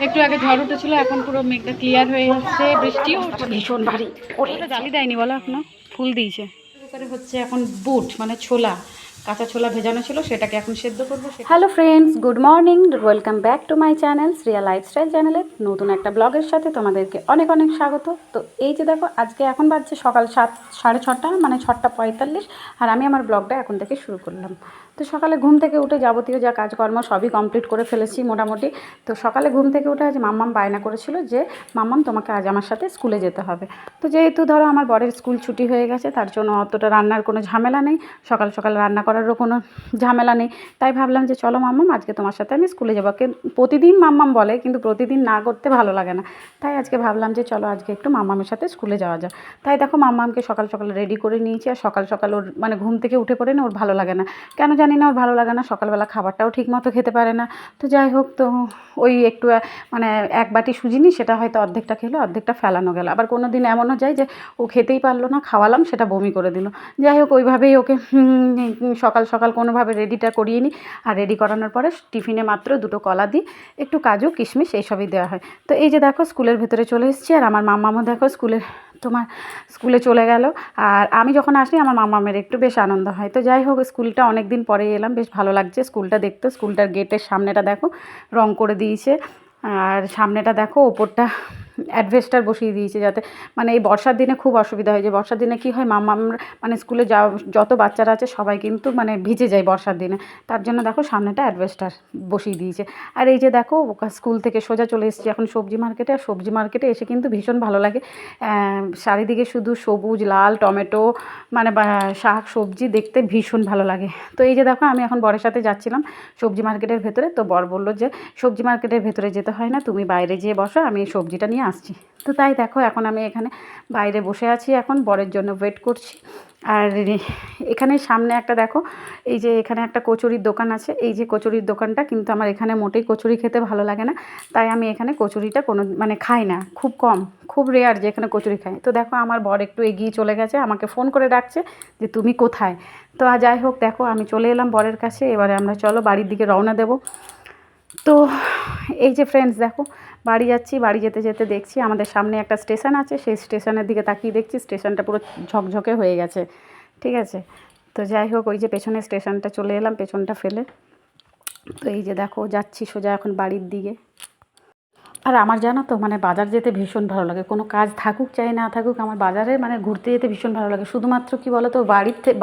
একটু আগে ঝড় উঠেছিল, এখন পুরো মেঘটা ক্লিয়ার হয়ে যাচ্ছে, বৃষ্টিও ভীষণ ভারী। ওটা জালি দেয়নি বলো, এখনো ফুল দিয়েছে। কুকারে হচ্ছে এখন বুট মানে ছোলা, কাঁচা ছোলা ভেজানো ছিল, সেটাকে এখন সেদ্ধ করবো। Hello friends, good morning, welcome back to my channel Shriya lifestyle চ্যানেলে নতুন একটা ব্লগের সাথে তোমাদেরকে অনেক অনেক স্বাগত। তো এই যে দেখো, আজকে এখন বাজছে সকাল 6:30 মানে 6:45, আর আমি আমার ব্লগটা এখন থেকে শুরু করলাম। তো সকালে ঘুম থেকে উঠে যাবতীয় যা কাজকর্ম সবই কমপ্লিট করে ফেলেছি মোটামুটি। তো সকালে ঘুম থেকে উঠে আজ মাম্মাম বায়না করেছিল যে মাম্মাম তোমাকে আজ আমার সাথে স্কুলে যেতে হবে। তো যেহেতু ধরো আমার বরের স্কুল ছুটি হয়ে গেছে, তার জন্য অতটা রান্নার কোনো ঝামেলা নেই, সকাল সকাল রান্না করারও কোনো ঝামেলা নেই। তাই ভাবলাম যে চলো মাম্মাম, আজকে তোমার সাথে আমি স্কুলে যাবো। প্রতিদিন মাম্মাম বলে, কিন্তু প্রতিদিন না করতে ভালো লাগে না। তাই আজকে ভাবলাম যে চলো আজকে একটু মাম্মামের সাথে স্কুলে যাওয়া যায়। তাই দেখো মাম্মামকে সকাল সকাল রেডি করে নিয়েছি। আর সকাল সকাল ওর মানে ঘুম থেকে উঠে পড়ে না ওর ভালো লাগে না, কেন জানি না ওর ভালো লাগে না। সকালবেলা খাবারটাও ঠিক মতো খেতে পারে না। তো যাই হোক, তো ওই একটু মানে এক বাটি সুজি নিই, সেটা হয়তো অর্ধেকটা খেলো, অর্ধেকটা ফেলানো গেল। আবার কোনো দিন এমনও যায় যে ও খেতেই পারলো না, খাওয়ালাম সেটা বমি করে দিল। যাই হোক, ওইভাবেই ওকে সকাল সকাল কোনোভাবে রেডিটা করিয়ে নিই। আর রেডি করানোর পরে টিফিনে মাত্র 2টো কলা দিই, একটু কাজু কিশমিশ এইসবই দেওয়া হয়। তো এই যে দেখো স্কুলের ভেতরে চলে এসেছি, আর আমার মাম্মামও দেখো স্কুলে চলে গেল। আর আমি যখন আসি আমার মাম্মামের একটু বেশ আনন্দ হয়। তো যাই হোক, স্কুলটা অনেক দিন পরে এলাম, বেশ ভালো লাগছে স্কুলটা দেখতে। স্কুলটার গেটের সামনেটা দেখো রং করে দিয়েছে, আর সামনেটা দেখো ওপরটা অ্যাডভেস্টার বসিয়ে দিয়েছে, যাতে মানে এই বর্ষার দিনে খুব অসুবিধা হয়। যে বর্ষার দিনে কী হয়, মাম্মাম মানে স্কুলে যত বাচ্চারা আছে সবাই কিন্তু মানে ভিজে যায় বর্ষার দিনে, তার জন্য দেখো সামনেটা অ্যাডভেস্টার বসিয়ে দিয়েছে। আর এই যে দেখো স্কুল থেকে সোজা চলে এসেছি এখন সবজি মার্কেটে। আর সবজি মার্কেটে এসে কিন্তু ভীষণ ভালো লাগে। চারিদিকে শুধু সবুজ লাল টমেটো, মানে শাক সবজি দেখতে ভীষণ ভালো লাগে। তো এই যে দেখো আমি এখন বরের সাথে যাচ্ছিলাম সবজি মার্কেটের ভেতরে। তো বর বললো যে সবজি মার্কেটের ভেতরে যেতে হয় না, তুমি বাইরে যেয়ে বসো, আমি সবজিটা নিয়ে আসছি। তো তাই দেখো এখন আমি এখানে বাইরে বসে আছি, এখন বরের জন্য ওয়েট করছি। আর এখানে সামনে একটা দেখো, এই যে এখানে একটা কচুরির দোকান আছে। এই যে কচুরির দোকানটা, কিন্তু আমার এখানে মোটেই কচুরি খেতে ভালো লাগে না, তাই আমি এখানে কচুরিটা কোনো মানে খাই না, খুব কম, খুব রেয়ার যে এখানে কচুরি খাই। তো দেখো আমার বর একটু এগিয়ে চলে গেছে, আমাকে ফোন করে ডাকছে যে তুমি কোথায়। তো যাই হোক দেখো আমি চলে এলাম বরের কাছে। এবারে আমরা চলো বাড়ির দিকে রওনা দেবো। তো এই যে ফ্রেন্ডস দেখো বাড়ি যাচ্ছি, বাড়ি যেতে যেতে দেখছি আমাদের সামনে একটা স্টেশন আছে, সেই স্টেশনের দিকে তাকিয়ে দেখছি স্টেশনটা পুরো ঝকঝকে হয়ে গেছে, ঠিক আছে। তো যাই হোক, ওই যে পেছনের স্টেশনটা চলে এলাম পেছনটা ফেলে। তো এই যে দেখো যাচ্ছি সোজা এখন বাড়ির দিকে। আর আমার জানো তো মানে বাজার যেতে ভীষণ ভালো লাগে, কোনো কাজ থাকুক চাই না থাকুক, আমার বাজারে মানে ঘুরতে যেতে ভীষণ ভালো লাগে। শুধুমাত্র কি বলো তো,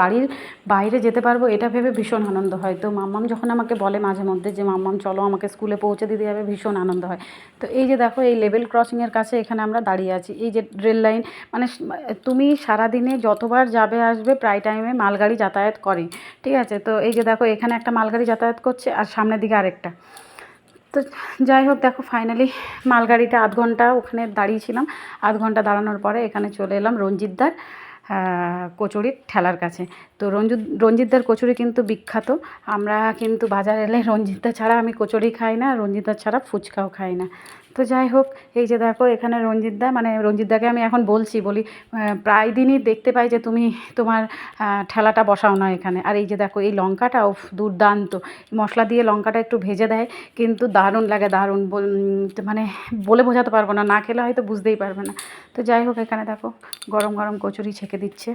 বাড়ির বাইরে যেতে পারবো এটা ভেবে ভীষণ আনন্দ হয়। তো মাম্মাম যখন আমাকে বলে মাঝে মধ্যে যে মাম্মাম চলো আমাকে স্কুলে পৌঁছে দিতে যাবে, ভীষণ আনন্দ হয়। তো এই যে দেখো এই লেভেল ক্রসিংয়ের কাছে এখানে আমরা দাঁড়িয়ে আছি। এই যে রেল লাইন, মানে তুমি সারাদিনে যতবার যাবে আসবে প্রায় টাইমে মালগাড়ি যাতায়াত করে, ঠিক আছে। তো এই যে দেখো এখানে একটা মালগাড়ি যাতায়াত করছে, আর সামনের দিকে আরেকটা। তো যাই হোক দেখো ফাইনালি মালগাড়িটা আধ ঘন্টা ওখানে দাঁড়িয়েছিলাম। আধ ঘন্টা দাঁড়ানোর পরে এখানে চলে এলাম রঞ্জিতদার কচুরির ঠেলার কাছে। তো রঞ্জিতদার কচুরি কিন্তু বিখ্যাত। আমরা কিন্তু বাজার এলে রঞ্জিতদা ছাড়া আমি কচুরি খাই না, রঞ্জিতদার ছাড়া ফুচকাও খাই না। তো যাই হোক এই যে দেখো এখানে রঞ্জিতদাকে আমি এখন বলি প্রায় দিনই দেখতে পাই যে তুমি তোমার ঠেলাটা বসাও না এখানে। আর এই যে দেখো এই লঙ্কাটা দুর্দান্ত, মশলা দিয়ে লঙ্কাটা একটু ভেজে দেয়, কিন্তু দারুণ লাগে, দারুণ মানে বলে বোঝাতে পারবো না, না খেলে হয়তো বুঝতেই পারবে না। তো যাই হোক এখানে দেখো গরম গরম কচুরি ছেঁকে দিচ্ছে।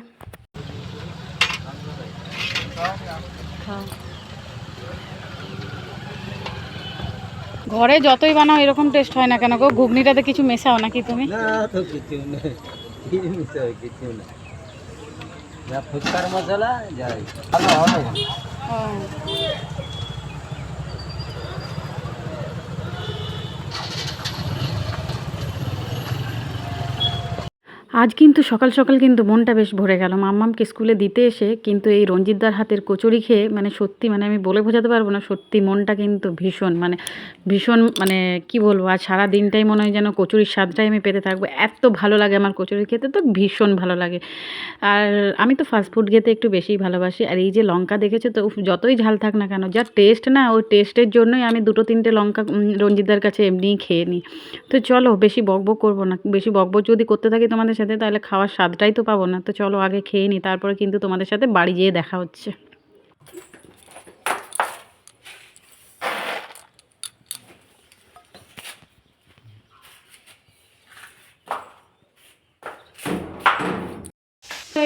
ঘরে যতই বানাও এরকম টেস্ট হয় না কেন গো? ঘুগনিটাতে কিছু মেশাও নাকি তুমি? না তো কিছু নেই, কি মিশাই কিছু না, যা ফুচকার মশলা যাই ভালো হবে। আজ কিন্তু সকাল সকাল কিন্তু মনটা বেশ ভরে গেল মাম্মামকে স্কুলে দিতে এসে। কিন্তু এই রঞ্জিতদার হাতের কচুরি খেয়ে মানে সত্যি মানে আমি বলে বোঝাতে পারবো না, সত্যি মনটা কিন্তু ভীষণ মানে কি বলবো, আজ সারা দিনটাই মনে হয় যেন কচুরির স্বাদটাই আমি পেতে থাকবো, এত ভালো লাগে আমার কচুরি খেতে, তো ভীষণ ভালো লাগে। আর আমি তো ফাস্টফুড খেতে একটু বেশিই ভালোবাসি। আর এই যে লঙ্কা দেখেছো তো, যতই ঝাল থাক না কেন, যা টেস্ট না, ওই টেস্টের জন্যই আমি 2-3টে লঙ্কা রঞ্জিতদার কাছে এমনিই খেয়ে নিই। তো চলো বেশি বকবক করবো না, বেশি বকবক যদি করতে থাকি তোমাদের সাথে তাহলে খাওয়ার স্বাদটাই তো পাবো না। তো চলো আগে খেয়ে নিই, তারপরে কিন্তু তোমাদের সাথে বাড়ি যেয়ে দেখা হচ্ছে।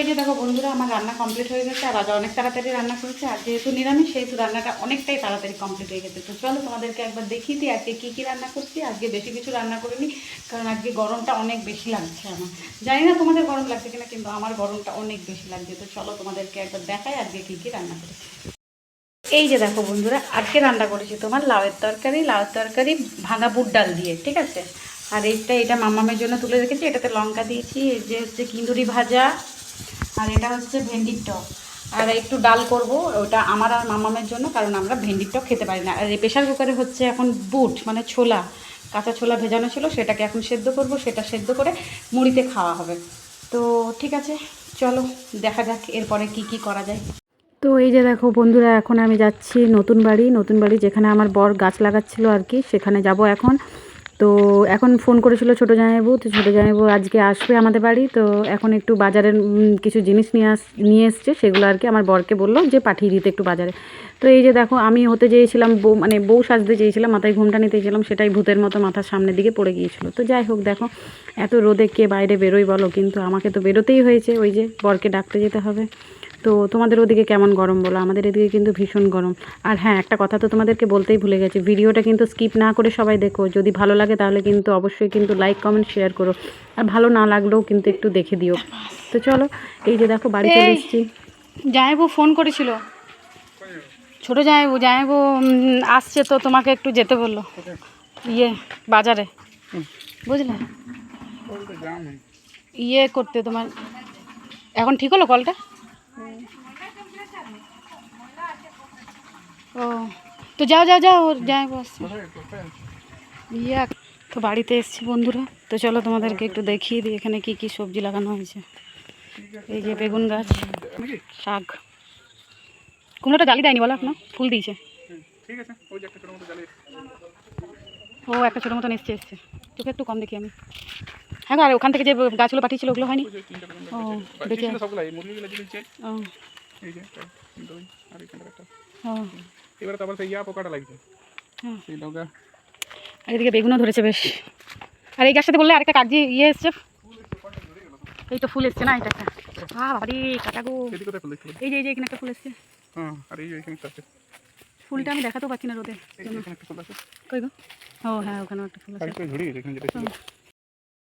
এই যে দেখো বন্ধুরা, আমার রান্না কমপ্লিট হয়ে গেছে। আর আজ অনেক তাড়াতাড়ি রান্না করেছে, আর যেহেতু নিরামিষ সেহেতু রান্নাটা অনেকটাই তাড়াতাড়ি কমপ্লিট হয়ে গেছে। তো চলো তোমাদেরকে একবার দেখিয়ে দিই আজকে কী কী রান্না করছি। আজকে বেশি কিছু রান্না করিনি, কারণ আজকে গরমটা অনেক বেশি লাগছে আমার। জানি না তোমাদের গরম লাগছে কিনা, কিন্তু আমার গরমটা অনেক বেশি লাগছে। তো চলো তোমাদেরকে একবার দেখাই আজকে কী কী রান্না করেছি। এই যে দেখো বন্ধুরা, আজকে রান্না করেছি তোমার লাউয়ের তরকারি ভাঙা বুট ডাল দিয়ে, ঠিক আছে। আর এটা মামামের জন্য তুলে রেখেছি, এটাতে লঙ্কা দিয়েছি। এই যে হচ্ছে কিন্দুরি ভাজা, আর এটা হচ্ছে ভেন্ডির টক। আর একটু ডাল করব, ওটা আমার আর মামামের জন্য, কারণ আমরা ভেন্ডির টক খেতে পারি না। আর এই প্রেশার কুকারে হচ্ছে এখন বুট মানে ছোলা, কাঁচা ছোলা ভেজানো ছিল, সেটাকে এখন সেদ্ধ করব। সেটা সেদ্ধ করে মুড়িতে খাওয়া হবে। তো ঠিক আছে, চলো দেখা যাক এরপরে কি কি করা যায়। তো এই যে দেখো বন্ধুরা, এখন আমি যাচ্ছি নতুন বাড়ি যেখানে আমার বর গাছ লাগাচ্ছিল আর কি, সেখানে যাব এখন। তো এখন ফোন করেছিল ছোটো জামাইবাবু, তো ছোটো জামাইবাবু আজকে আসবে আমাদের বাড়ি। তো এখন একটু বাজারের কিছু জিনিস নিয়ে এসছে, সেগুলো আর কি আমার বরকে বললো যে পাঠিয়ে দিতে একটু বাজারে। তো এই যে দেখো, আমি হতে চেয়েছিলাম বউ সাজতে চেয়েছিলাম, মাথায় ঘুমটা নিতে চেয়েছিলাম, সেটাই ভূতের মতো মাথার সামনের দিকে পড়ে গিয়েছিল। তো যাই হোক, দেখো এত রোদে কে বাইরে বেরোই বলো, কিন্তু আমাকে তো বেরোতেই হয়েছে, ওই যে বরকে ডাকতে যেতে হবে। তো তোমাদের ওদিকে কেমন গরম বলো, আমাদের এদিকে কিন্তু ভীষণ গরম। আর হ্যাঁ, একটা কথা তো তোমাদেরকে বলতেই ভুলে গেছি, ভিডিওটা কিন্তু স্কিপ না করে সবাই দেখো। যদি ভালো লাগে তাহলে কিন্তু অবশ্যই কিন্তু লাইক কমেন্ট শেয়ার করো, আর ভালো না লাগলেও কিন্তু একটু দেখে দিও। তো চলো, এই যে দেখো বাড়ি চলে এসেছি। জামাইবাবু ফোন করেছিল, ছোটো জামাইবাবু আসছে, তো তোমাকে একটু যেতে বললো বাজারে, বুঝলে, করতে তোমার। এখন ঠিক হলো কলটা? ও, তো যাও যাই বসছে। তো বাড়িতে এসছি বন্ধুরা। তো চলো তোমাদেরকে একটু দেখিয়ে দিই এখানে কি কি সবজি লাগানো হয়েছে। এই যে বেগুন গাছ, শাক, কুমড়োটা জালি দেয়নি বলো, এখনো ফুল দিয়েছে। ও একটা ছোটো মতন এসছে, তোকে একটু কম দেখি আমি। হ্যাঁ, আর ওখান থেকে যে গাছগুলো পাঠিয়েছিল ওগুলো হয়নি। ও দেখে আর এদিকে বেগুনও ধরেছে বেশ। আর এই গাছটাতে বললে আরেকটা কাগজি এসছে, এই তো ফুল এসছে না, এটা একটা বাবারি কাটাগো। এই যে এখানে একটা ফুল এসছে, ফুলটা আমি দেখাতেও পাচ্ছি না রোদে। কই গো? ও হ্যাঁ, ওখানেও একটা ফুল আছে।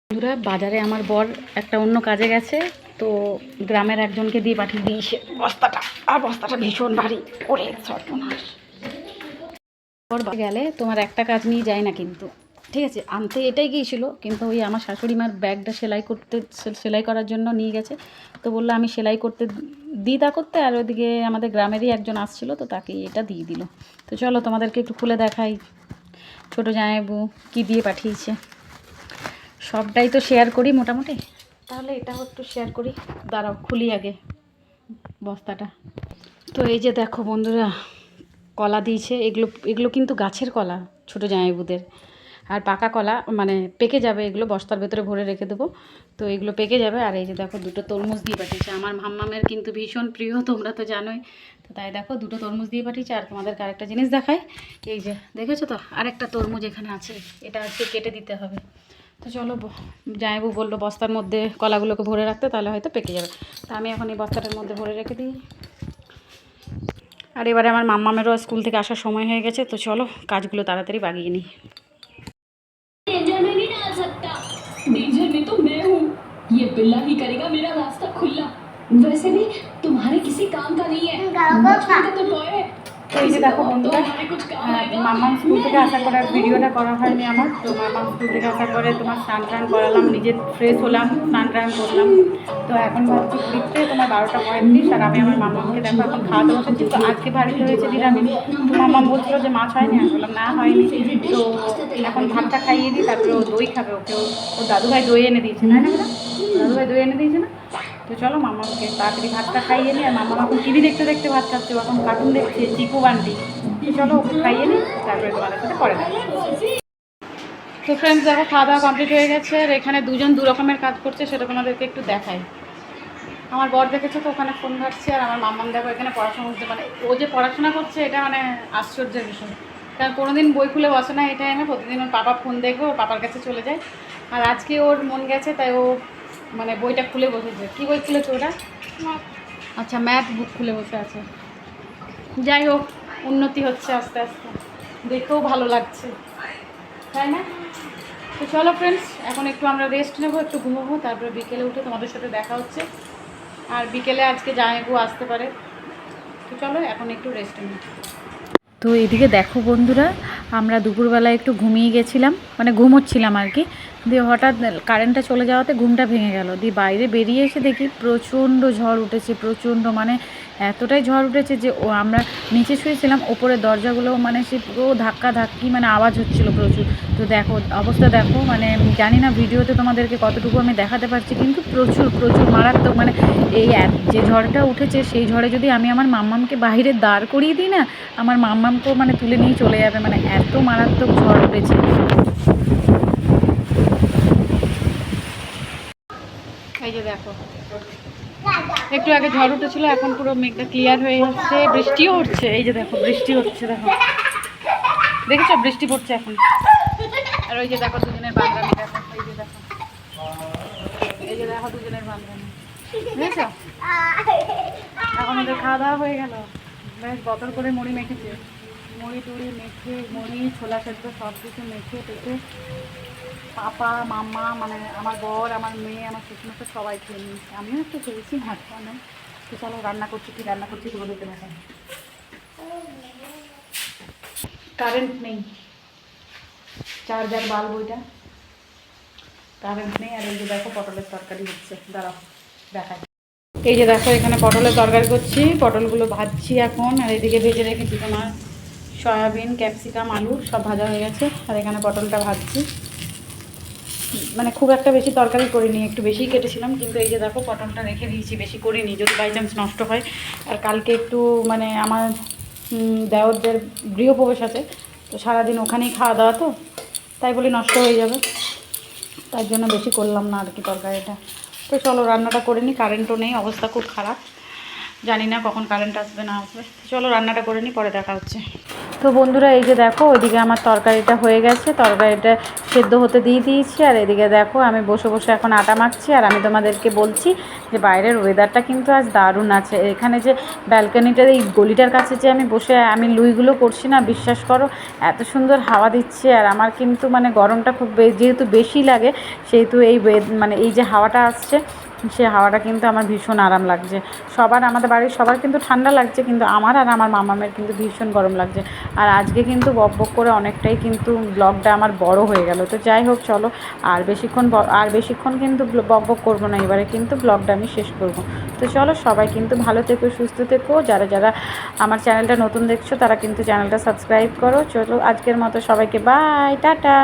বন্ধুরা, বাজারে আমার বর একটা অন্য কাজে গেছে, তো গ্রামের একজনকে দিয়ে পাঠিয়ে দিয়েছে বস্তাটা। আর বস্তাটা ভীষণ ভারী, ওরে সর্বনাশ। বর গেলে তোমার একটা কাজ নিয়ে যায় না কিন্তু, ঠিক আছে, আনতে এটাই গিয়েছিল, কিন্তু ওই আমার শাশুড়ি মার ব্যাগটা সেলাই করার জন্য নিয়ে গেছে। তো বললো আমি সেলাই করতে দিই তা করতে, আর ওইদিকে আমাদের গ্রামেরই একজন আসছিল, তো তাকে এটা দিয়ে দিল। তো চলো তোমাদেরকে একটু খুলে দেখাই ছোটো জামাইবাবু কী দিয়ে পাঠিয়েছে। সবটাই তো শেয়ার করি মোটামুটি, তাহলে এটাও একটু শেয়ার করি। দাঁড়াও খুলি আগে বস্তাটা। তো এই যে দেখো বন্ধুরা, কলা দিয়েছে। এগুলো কিন্তু গাছের কলা ছোটো জামাইবাবুদের, আর পাকা কলা মানে পেকে যাবে, এগুলো বস্তার ভেতরে ভরে রেখে দেবো। তো এগুলো পেকে যাবে। আর এই যে দেখো দুটো তরমুজ দিয়ে পাঠিয়েছে, আমার মাম্মামের কিন্তু ভীষণ প্রিয়, তোমরা তো জানোই। তো তাই দেখো দুটো তরমুজ দিয়ে পাঠিয়েছে। আর তোমাদেরকে আরেকটা জিনিস দেখাই, এই যে দেখেছো তো আরেকটা তরমুজ এখানে আছে, এটা আজকে কেটে দিতে হবে। তো চলো, জামাইবাবু বললো বস্তার মধ্যে কলাগুলোকে ভরে রাখতে, তাহলে হয়তো পেকে যাবে। তো আমি এখন এই বস্তাটার মধ্যে ভরে রেখে দিই। আর এবারে আমার মাম্মামেরও স্কুল থেকে আসার সময় হয়ে গেছে, তো চলো কাজগুলো তাড়াতাড়ি বাগিয়ে নিই। डेंजर में तो मैं हूँ, ये बिल्ला ही करेगा मेरा रास्ता खुला। वैसे भी तुम्हारे किसी काम का नहीं है, बचपन का तो टॉय है। এই যে দেখো বন্ধুরা, মাম্মাম স্কুল থেকে আসার পরে ভিডিওটা করা হয়নি আমার। তো মাম্মাম স্কুল থেকে আসার পরে তোমার স্নান টান করালাম, নিজে ফ্রেশ হলাম, স্নান টান করলাম। তো এখন ভাবছি ঘুরতে তোমার 12:35, আর আমি আমার মাম্মামকে দেখো এখন খাওয়াতে বসেছি। তো আজকে বাড়িতে হয়েছে নিরামিষ। তো মাম্মাম বলছিল যে মাছ হয়নি, আমি বললাম না হয়নি। তো এখন ভাতটা খাইয়ে দিই, তারপরে ও দই খাবে, ও দাদুভাই দই এনে দিয়েছে, তাই না? দাদুভাই দই এনে দিয়েছে না? তো চলো মামাকে তাড়াতাড়ি ভাতটা খাইয়ে নিই। আর মামা এখন টিভি দেখতে দেখতে ভাত খাচ্ছে, এখন কার্টুন দেখছে চিকু বান্টি। তো চলো ওকে খাইয়ে নিই, তারপরে তোমাদের সাথে পরে দেখ। তো ফ্রেন্ডস দেখো, খাওয়া দাওয়া কমপ্লিট হয়ে গেছে। আর এখানে দুজন দু রকমের কাজ করছে, সেটা তোমাদেরকে একটু দেখাই। আমার বর দেখেছো তো ওখানে ফোন ঘাটছে, আর আমার মাম্মাম দেখো এখানে পড়াশোনা করছে। মানে ও যে পড়াশোনা করছে এটা মানে আশ্চর্যের বিষয়, কারণ কোনোদিন বই খুলে বসে না এই টাইমে। প্রতিদিন ওর পাপা ফোন দেখবে, ওর পাপার কাছে চলে যায়। আর আজকে ওর মন গেছে, তাই ও মানে বইটা খুলে বসেছে। কী বই খুলেছে ওটা? আচ্ছা, ম্যাথ বুক খুলে বসে আছে। যাই হোক, উন্নতি হচ্ছে আস্তে আস্তে, দেখেও ভালো লাগছে, তাই না? তো চলো ফ্রেন্ডস, এখন একটু আমরা রেস্ট নেবো, একটু ঘুমোবো, তারপরে বিকেলে উঠে তোমাদের সাথে দেখা হচ্ছে। আর বিকেলে আজকে জামাইবাবু আসতে পারে, তো চলো এখন একটু রেস্ট নিই। তো এদিকে দেখো বন্ধুরা, আমরা দুপুরবেলা একটু ঘুমিয়ে গেছিলাম, মানে ঘুমোচ্ছিলাম আর কি। দিয়ে হঠাৎ কারেন্টটা চলে যাওয়াতে ঘুমটা ভেঙে গেল। দিয়ে বাইরে বেরিয়ে এসে দেখি প্রচণ্ড ঝড় উঠেছে, প্রচণ্ড, মানে এতটাই ঝড় উঠেছে যে আমরা নিচে শুয়েছিলাম, ওপরের দরজাগুলো মানে সে পুরো ধাক্কা ধাক্কি, মানে আওয়াজ হচ্ছিলো প্রচুর। তো দেখো অবস্থা, দেখো মানে জানি না ভিডিওতে তোমাদেরকে কতটুকু আমি দেখাতে পারছি, কিন্তু প্রচুর প্রচুর মারাত্মক। মানে এই যে ঝড়টা উঠেছে, সেই ঝড়ে যদি আমি আমার মাম্মামকে বাইরে দাঁড় করিয়ে দিই না, আমার মাম্মামকেও মানে তুলে নিয়ে চলে যাবে, মানে এত মারাত্মক ঝড় উঠেছে। এই যে দেখো, একটু আগে ঝড় উঠেছিল, এখন পুরো মেঘটা ক্লিয়ার হয়ে যাচ্ছে, বৃষ্টিও উঠছে। এই যে দেখো, বৃষ্টি হচ্ছে, দেখো, দেখেছো বৃষ্টি পড়ছে এখন। আর ওই যে দেখো দুজনের বান্ধবী, দেখো, এই যে দেখো, এই যে দেখো দুজনের বান্ধবী, বুঝেছো? এখন ওদের খাওয়া দাওয়া হয়ে গেল, বেশ বতর করে মুড়ি মেখেছে, মুড়ি টুড়ি মেখে, মুড়ি ছোলা সেদ্ধ সব কিছু মেখে টেখে পাপা মাম্মা, মানে আমার বর, আমার মেয়ে, আমার শ্বশুরমশাই সবাই খেয়ে নিয়েছে, আমিও একটু খেয়েছি, হাত খাওয়া। তো চলো রান্না করছি, কি রান্না করছি তোমাদেরকে দেখাই। কারেন্ট নেই, চার্জার বাল্ব ওইটা, কারেন্ট নেই। আর এই যে দেখো পটলের তরকারি হচ্ছে, দাঁড়াও দেখাই। এই যে দেখো, এখানে পটলের তরকারি করছি, পটলগুলো ভাজছি এখন। আর এদিকে ভেজে রেখেছি তোমার সয়াবিন, ক্যাপসিকাম, আলু সব ভাজা হয়ে গেছে। আর এখানে পটলটা ভাজছি, মানে খুব একটা বেশি তরকারি করিনি, একটু বেশিই কেটেছিলাম, কিন্তু এই যে দেখো পটলটা রেখে দিয়েছি, বেশি করিনি, যদি বাই চান্স নষ্ট হয়। আর কালকে একটু মানে আমার দেওরদের গৃহপ্রবেশ আছে, তো সারাদিন ওখানেই খাওয়া দাওয়া, তো তাই বলি নষ্ট হয়ে যাবে, তার জন্য বেশি করলাম না আর কি তরকারিটা। তো চলো রান্নাটা করে নিই, কারেন্টও নেই, অবস্থা খুব খারাপ, জানি না কখন কারেন্ট আসবে না আসবে। চলো রান্নাটা করে নিই, পরে দেখা হচ্ছে। তো বন্ধুরা এই যে দেখো, ওইদিকে আমার তরকারিটা হয়ে গেছে, তরকারিটা সেদ্ধ হতে দিয়ে দিয়েছি। আর এদিকে দেখো আমি বসে বসে এখন আটা মাখছি। আর আমি তোমাদেরকে বলছি যে বাইরের ওয়েদারটা কিন্তু আজ দারুণ আছে। এখানে যে ব্যালকনিটার এই গলিটার কাছে যে আমি বসে আমি লুইগুলো করছি না, বিশ্বাস করো এত সুন্দর হাওয়া দিচ্ছে। আর আমার কিন্তু মানে গরমটা খুব যেহেতু বেশি লাগে, সেহেতু এই মানে এই যে হাওয়াটা আসছে, সে হাওয়াটা কিন্তু আমার ভীষণ আরাম লাগছে। সবার, আমাদের বাড়ির সবার কিন্তু ঠান্ডা লাগছে, কিন্তু আমার আর আমার মামামের কিন্তু ভীষণ গরম লাগছে। আর আজকে কিন্তু বক বক করে অনেকটাই কিন্তু ব্লগটা আমার বড় হয়ে গেল। তো যাই হোক চলো, আর বেশিক্ষণ কিন্তু বক বক করবো না, এবারে কিন্তু ব্লগটা আমি শেষ করব। তো চলো সবাই কিন্তু ভালো থেকো, সুস্থ থেকো, যারা যারা আমার চ্যানেলটা নতুন দেখছো তারা কিন্তু চ্যানেলটা সাবস্ক্রাইব করো। চলো আজকের মতো সবাইকে বাই, টাটা।